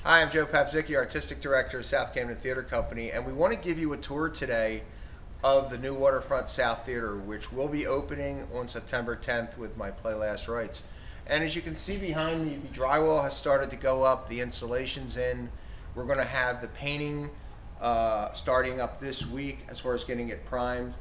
Hi, I'm Joe Paprzycki, Artistic Director of South Camden Theatre Company, and we want to give you a tour today of the new Waterfront South Theatre, which will be opening on September 10th with my play Last Rites. And as you can see behind me, the drywall has started to go up, the insulation's in. We're going to have the painting starting up this week as far as getting it primed.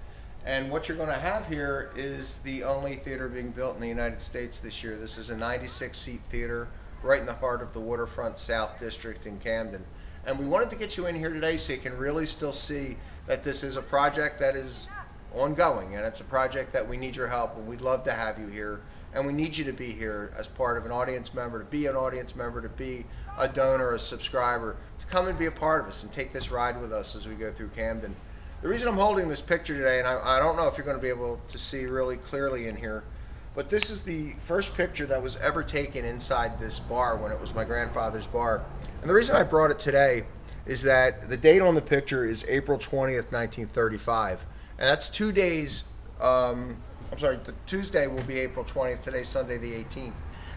And what you're going to have here is the only theater being built in the United States this year. This is a 96-seat theater right in the heart of the Waterfront South District in Camden. And we wanted to get you in here today so you can really still see that this is a project that is ongoing, and it's a project that we need your help, and we'd love to have you here. And we need you to be here as part of an audience member, to be an audience member, to be a donor, a subscriber, to come and be a part of us and take this ride with us as we go through Camden. The reason I'm holding this picture today, and I don't know if you're going to be able to see really clearly in here, but this is the first picture that was ever taken inside this bar when it was my grandfather's bar. And the reason I brought it today is that the date on the picture is April 20th, 1935. And that's 2 days, the Tuesday will be April 20th, today's Sunday the 18th.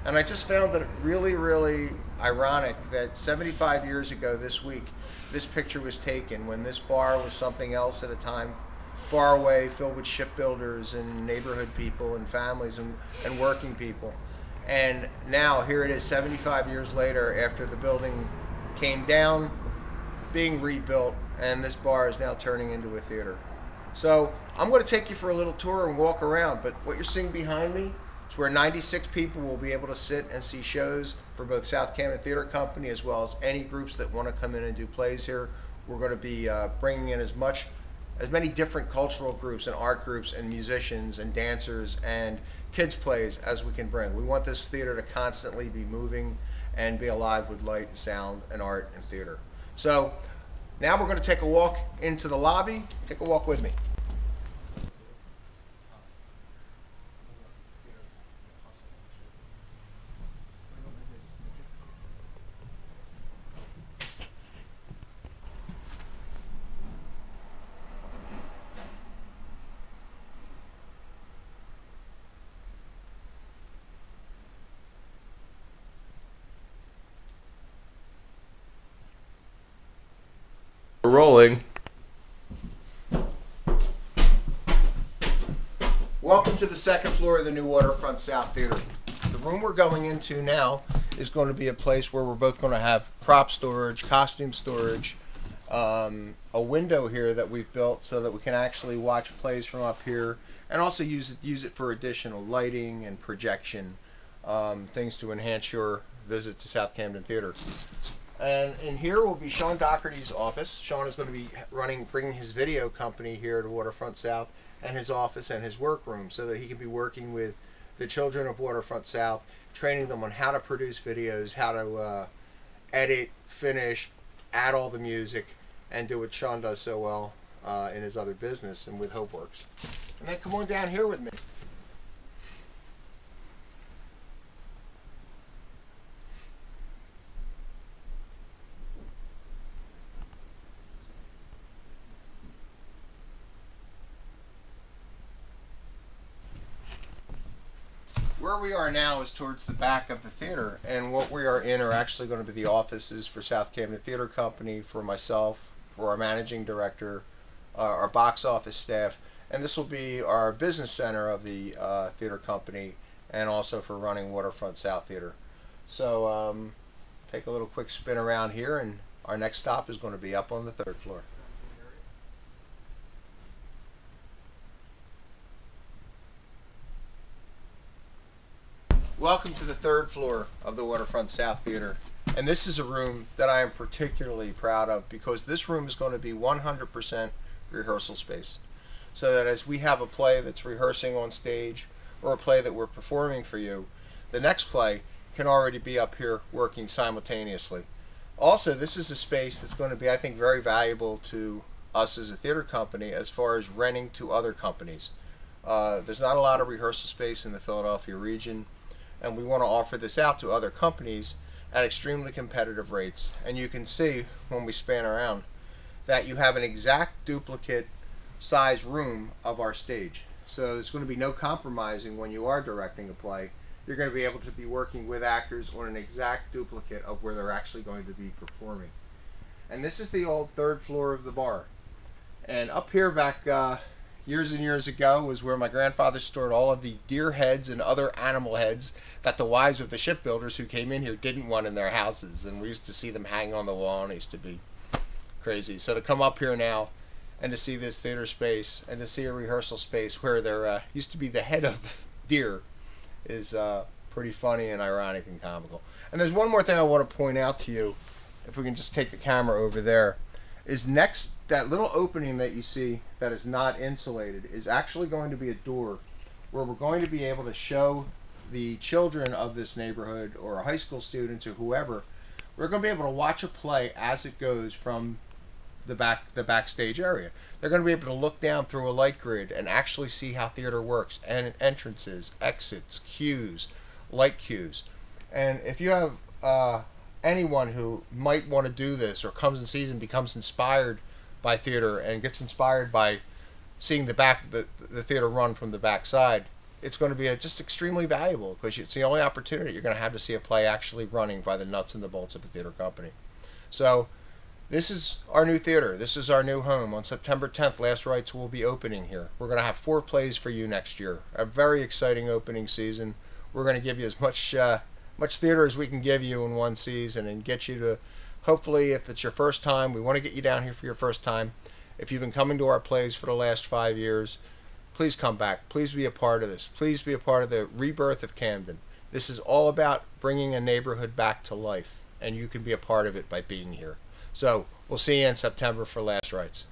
And I just found it really, really ironic that 75 years ago this week, this picture was taken when this bar was something else at a time far away, filled with shipbuilders and neighborhood people and families and working people. And now here it is 75 years later after the building came down, being rebuilt, and this bar is now turning into a theater. So I'm going to take you for a little tour and walk around, but what you're seeing behind me is where 96 people will be able to sit and see shows for both South Camden Theatre Company as well as any groups that want to come in and do plays here. We're going to be bringing in as many different cultural groups and art groups and musicians and dancers and kids plays as we can bring. We want this theater to constantly be moving and be alive with light and sound and art and theater. So now we're going to take a walk into the lobby. Take a walk with me. We're rolling. Welcome to the second floor of the new Waterfront South Theatre. The room we're going into now is going to be a place where we're both going to have prop storage, costume storage, a window here that we've built so that we can actually watch plays from up here, and also use it for additional lighting and projection, things to enhance your visit to South Camden Theatre. And in here will be Sean Doherty's office. Sean is going to be bringing his video company here to Waterfront South, and his office and his workroom, so that he can be working with the children of Waterfront South, training them on how to produce videos, how to edit, finish, add all the music, and do what Sean does so well in his other business and with HopeWorks. And then come on down here with me. Where we are now is towards the back of the theater, and what we are in are actually going to be the offices for South Camden Theatre Company, for myself, for our managing director, our box office staff, and this will be our business center of the theater company, and also for running Waterfront South Theatre. So take a little quick spin around here, and our next stop is going to be up on the third floor. Welcome to the third floor of the Waterfront South Theatre. And this is a room that I am particularly proud of, because this room is going to be 100% rehearsal space. So that as we have a play that's rehearsing on stage, or a play that we're performing for you, the next play can already be up here working simultaneously. Also, this is a space that's going to be, I think, very valuable to us as a theater company as far as renting to other companies. There's not a lot of rehearsal space in the Philadelphia region, and we want to offer this out to other companies at extremely competitive rates. And you can see when we span around that you have an exact duplicate size room of our stage. So there's going to be no compromising when you are directing a play you're going to be able to be working with actors on an exact duplicate of where they're actually going to be performing. And this is the old third floor of the bar. And up here back years and years ago was where my grandfather stored all of the deer heads and other animal heads that the wives of the shipbuilders who came in here didn't want in their houses. And we used to see them hang on the wall, and it used to be crazy. So to come up here now and to see this theater space and to see a rehearsal space where there used to be the head of deer is pretty funny and ironic and comical. And there's one more thing I want to point out to you, if we can just take the camera over there, is next, that little opening that you see that is not insulated is actually going to be a door where we're going to be able to show the children of this neighborhood or high school students or whoever, we're going to be able to watch a play as it goes from the backstage area. They're going to be able to look down through a light grid and actually see how theater works, and entrances, exits, cues, light cues. And if you have anyone who might want to do this or comes and sees and becomes inspired by theater and gets inspired by seeing the theater run from the backside, it's going to be just extremely valuable, because it's the only opportunity you're going to have to see a play actually running by the nuts and the bolts of a theater company. So this is our new theater. This is our new home. On September 10th, Last Rites will be opening here. We're going to have 4 plays for you next year. A very exciting opening season. We're going to give you as much theater as we can give you in one season, and get you to, hopefully, if it's your first time, we want to get you down here for your first time. If you've been coming to our plays for the last 5 years, please come back. Please be a part of this. Please be a part of the rebirth of Camden. This is all about bringing a neighborhood back to life, and you can be a part of it by being here. So we'll see you in September for Last Rites.